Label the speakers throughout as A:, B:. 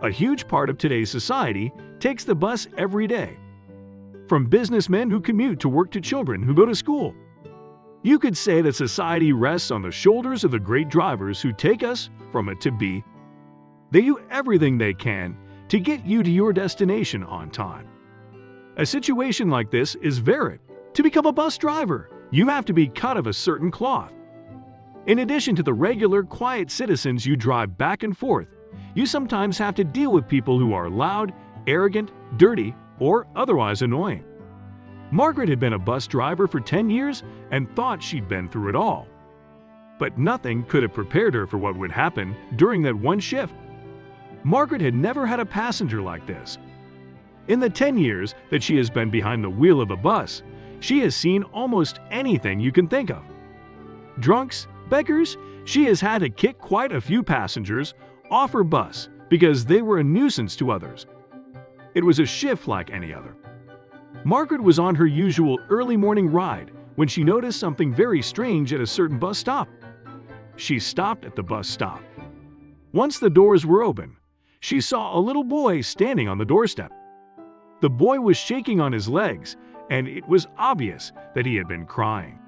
A: A huge part of today's society takes the bus every day. From businessmen who commute to work to children who go to school. You could say that society rests on the shoulders of the great drivers who take us from A to B. They do everything they can to get you to your destination on time. A situation like this is varied. To become a bus driver, you have to be cut of a certain cloth. In addition to the regular, quiet citizens you drive back and forth, you sometimes have to deal with people who are loud, arrogant, dirty, or otherwise annoying. Margaret had been a bus driver for 10 years and thought she'd been through it all. But nothing could have prepared her for what would happen during that one shift. Margaret had never had a passenger like this. In the 10 years that she has been behind the wheel of a bus, she has seen almost anything you can think of. Drunks, beggars, she has had to kick quite a few passengers off her bus because they were a nuisance to others. It was a shift like any other. Margaret was on her usual early morning ride when she noticed something very strange at a certain bus stop. She stopped at the bus stop. Once the doors were open, she saw a little boy standing on the doorstep. The boy was shaking on his legs, and it was obvious that he had been crying.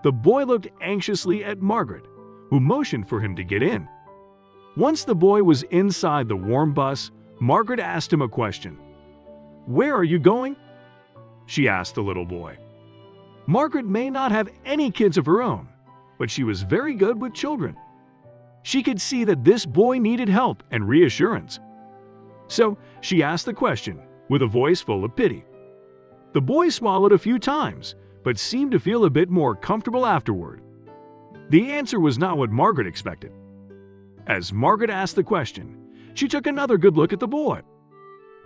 A: The boy looked anxiously at Margaret, who motioned for him to get in. Once the boy was inside the warm bus, Margaret asked him a question. "Where are you going?" she asked the little boy. Margaret may not have any kids of her own, but she was very good with children. She could see that this boy needed help and reassurance. So she asked the question with a voice full of pity. The boy swallowed a few times, but seemed to feel a bit more comfortable afterward. The answer was not what Margaret expected. As Margaret asked the question, she took another good look at the boy.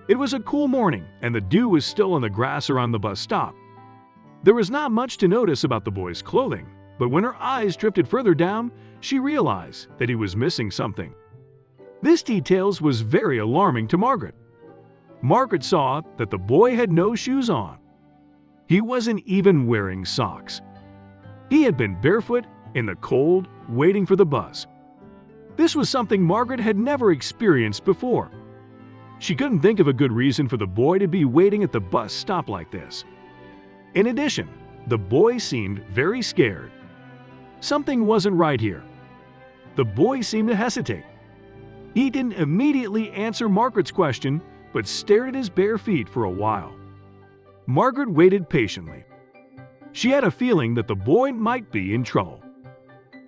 A: It was a cool morning, and the dew was still on the grass around the bus stop. There was not much to notice about the boy's clothing, but when her eyes drifted further down, she realized that he was missing something. This detail was very alarming to Margaret. Margaret saw that the boy had no shoes on. He wasn't even wearing socks. He had been barefoot in the cold, waiting for the bus. This was something Margaret had never experienced before. She couldn't think of a good reason for the boy to be waiting at the bus stop like this. In addition, the boy seemed very scared. Something wasn't right here. The boy seemed to hesitate. He didn't immediately answer Margaret's question, but stared at his bare feet for a while. Margaret waited patiently. She had a feeling that the boy might be in trouble.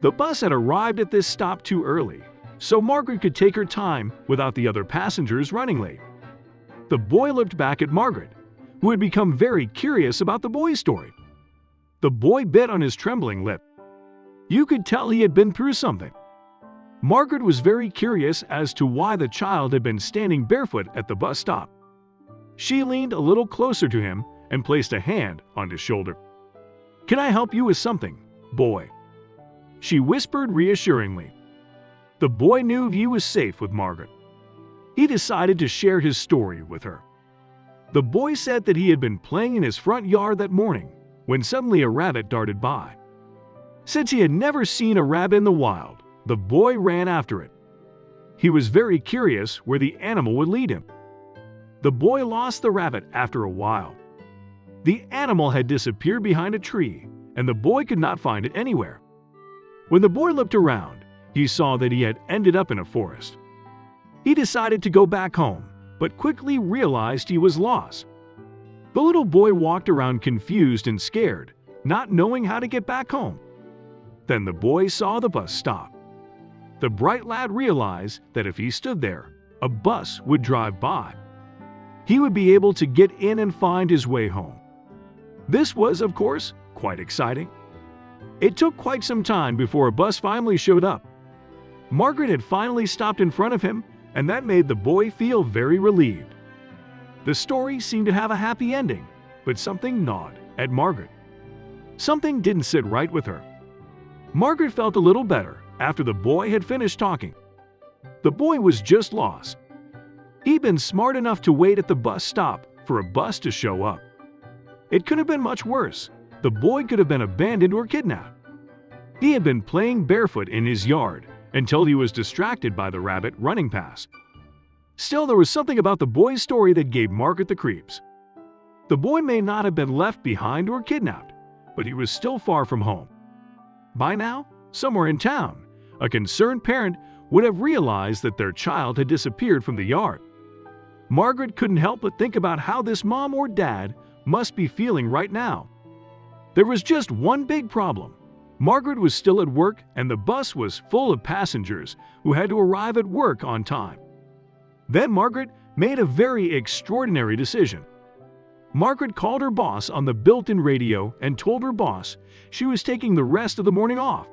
A: The bus had arrived at this stop too early, so Margaret could take her time without the other passengers running late. The boy looked back at Margaret, who had become very curious about the boy's story. The boy bit on his trembling lip. You could tell he had been through something. Margaret was very curious as to why the child had been standing barefoot at the bus stop. She leaned a little closer to him and placed a hand on his shoulder. "Can I help you with something, boy?" she whispered reassuringly. The boy knew he was safe with Margaret. He decided to share his story with her. The boy said that he had been playing in his front yard that morning when suddenly a rabbit darted by. Since he had never seen a rabbit in the wild, the boy ran after it. He was very curious where the animal would lead him. The boy lost the rabbit after a while. The animal had disappeared behind a tree, and the boy could not find it anywhere. When the boy looked around, he saw that he had ended up in a forest. He decided to go back home, but quickly realized he was lost. The little boy walked around confused and scared, not knowing how to get back home. Then the boy saw the bus stop. The bright lad realized that if he stood there, a bus would drive by. He would be able to get in and find his way home. This was, of course, quite exciting. It took quite some time before a bus finally showed up. Margaret had finally stopped in front of him, and that made the boy feel very relieved. The story seemed to have a happy ending, but something gnawed at Margaret. Something didn't sit right with her. Margaret felt a little better after the boy had finished talking. The boy was just lost. He'd been smart enough to wait at the bus stop for a bus to show up. It could have been much worse. The boy could have been abandoned or kidnapped. He had been playing barefoot in his yard until he was distracted by the rabbit running past. Still, there was something about the boy's story that gave Margaret the creeps. The boy may not have been left behind or kidnapped, but he was still far from home. By now, somewhere in town, a concerned parent would have realized that their child had disappeared from the yard. Margaret couldn't help but think about how this mom or dad must be feeling right now. There was just one big problem. Margaret was still at work and the bus was full of passengers who had to arrive at work on time. Then Margaret made a very extraordinary decision. Margaret called her boss on the built-in radio and told her boss she was taking the rest of the morning off.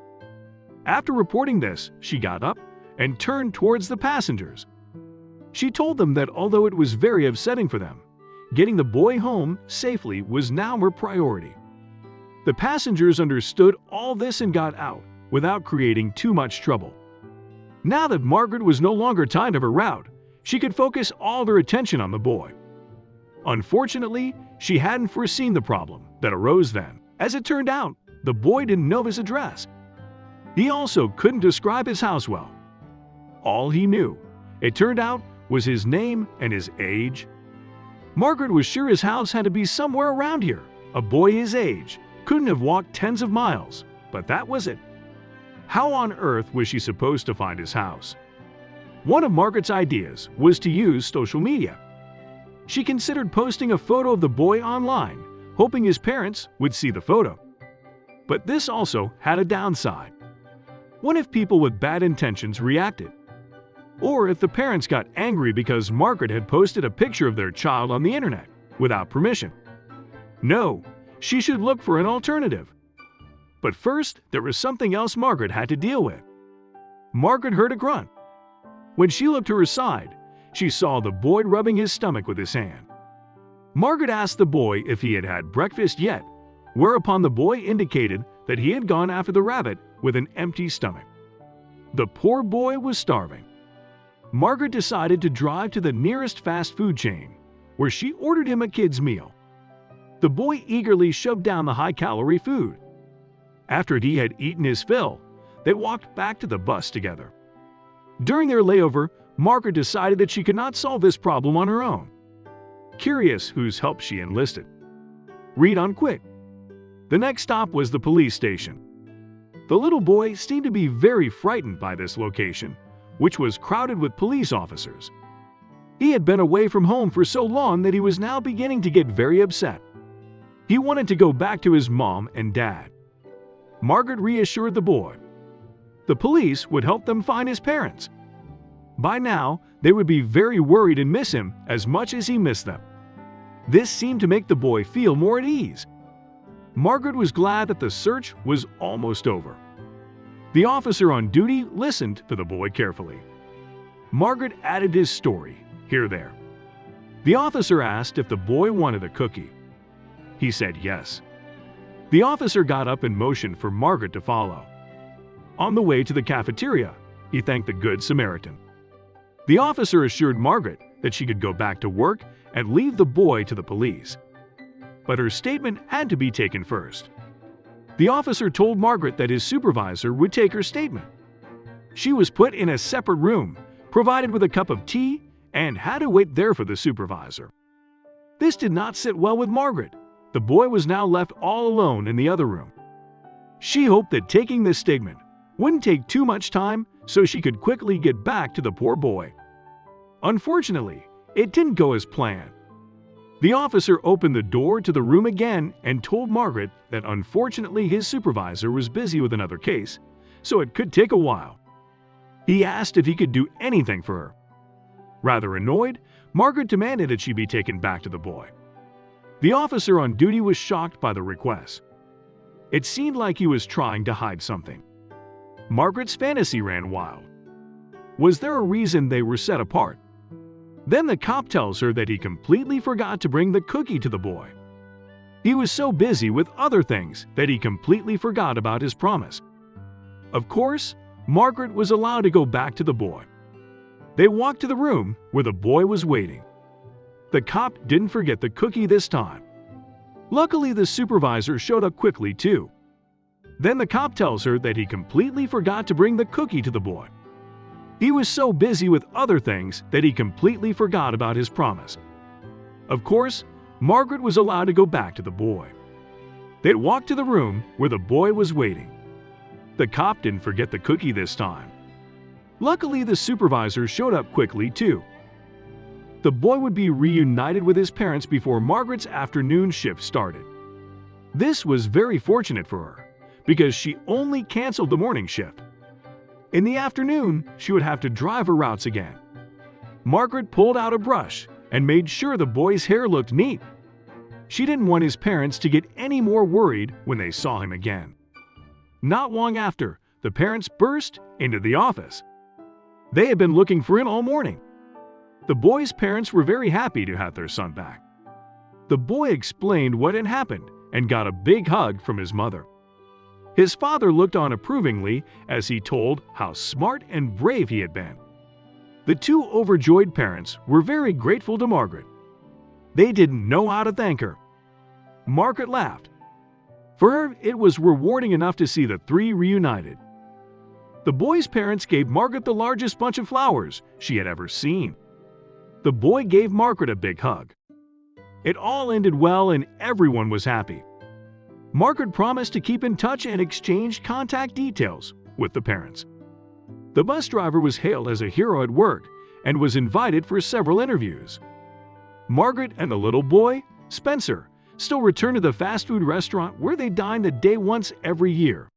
A: After reporting this, she got up and turned towards the passengers. She told them that although it was very upsetting for them, getting the boy home safely was now her priority. The passengers understood all this and got out without creating too much trouble. Now that Margaret was no longer tied of her route, she could focus all her attention on the boy. Unfortunately, she hadn't foreseen the problem that arose then. As it turned out, the boy didn't know his address. He also couldn't describe his house well. All he knew, it turned out, was his name and his age. Margaret was sure his house had to be somewhere around here. A boy his age couldn't have walked tens of miles, but that was it. How on earth was she supposed to find his house? One of Margaret's ideas was to use social media. She considered posting a photo of the boy online, hoping his parents would see the photo. But this also had a downside. What if people with bad intentions reacted? Or if the parents got angry because Margaret had posted a picture of their child on the internet without permission? No, she should look for an alternative. But first, there was something else Margaret had to deal with. Margaret heard a grunt. When she looked to her side, she saw the boy rubbing his stomach with his hand. Margaret asked the boy if he had had breakfast yet, whereupon the boy indicated that he had gone after the rabbit with an empty stomach. The poor boy was starving. Margaret decided to drive to the nearest fast food chain, where she ordered him a kid's meal. The boy eagerly shoved down the high-calorie food. After he had eaten his fill, they walked back to the bus together. During their layover, Margaret decided that she could not solve this problem on her own. Curious whose help she enlisted. Read on quick. The next stop was the police station. The little boy seemed to be very frightened by this location, which was crowded with police officers. He had been away from home for so long that he was now beginning to get very upset. He wanted to go back to his mom and dad. Margaret reassured the boy. The police would help them find his parents. By now, they would be very worried and miss him as much as he missed them. This seemed to make the boy feel more at ease. Margaret was glad that the search was almost over. The officer on duty listened to the boy carefully. Margaret added his story here there. The officer asked if the boy wanted a cookie. He said yes. The officer got up and motioned for Margaret to follow. On the way to the cafeteria, he thanked the Good Samaritan. The officer assured Margaret that she could go back to work and leave the boy to the police. But her statement had to be taken first. The officer told Margaret that his supervisor would take her statement. She was put in a separate room, provided with a cup of tea, and had to wait there for the supervisor. This did not sit well with Margaret. The boy was now left all alone in the other room. She hoped that taking this statement wouldn't take too much time so she could quickly get back to the poor boy. Unfortunately, it didn't go as planned. The officer opened the door to the room again and told Margaret that unfortunately his supervisor was busy with another case, so it could take a while. He asked if he could do anything for her. Rather annoyed, Margaret demanded that she be taken back to the boy. The officer on duty was shocked by the request. It seemed like he was trying to hide something. Margaret's fantasy ran wild. Was there a reason they were set apart? Then the cop tells her that he completely forgot to bring the cookie to the boy. He was so busy with other things that he completely forgot about his promise. Of course, Margaret was allowed to go back to the boy. They walked to the room where the boy was waiting. The cop didn't forget the cookie this time. Luckily, the supervisor showed up quickly too. Then the cop tells her that he completely forgot to bring the cookie to the boy. He was so busy with other things that he completely forgot about his promise. Of course, Margaret was allowed to go back to the boy. They'd walk to the room where the boy was waiting. The cop didn't forget the cookie this time. Luckily, the supervisor showed up quickly too. The boy would be reunited with his parents before Margaret's afternoon shift started. This was very fortunate for her, because she only canceled the morning shift. In the afternoon, she would have to drive her routes again. Margaret pulled out a brush and made sure the boy's hair looked neat. She didn't want his parents to get any more worried when they saw him again. Not long after, the parents burst into the office. They had been looking for him all morning. The boy's parents were very happy to have their son back. The boy explained what had happened and got a big hug from his mother. His father looked on approvingly as he told how smart and brave he had been. The two overjoyed parents were very grateful to Margaret. They didn't know how to thank her. Margaret laughed. For her, it was rewarding enough to see the three reunited. The boy's parents gave Margaret the largest bunch of flowers she had ever seen. The boy gave Margaret a big hug. It all ended well and everyone was happy. Margaret promised to keep in touch and exchange contact details with the parents. The bus driver was hailed as a hero at work and was invited for several interviews. Margaret and the little boy, Spencer, still return to the fast food restaurant where they dine the day once every year.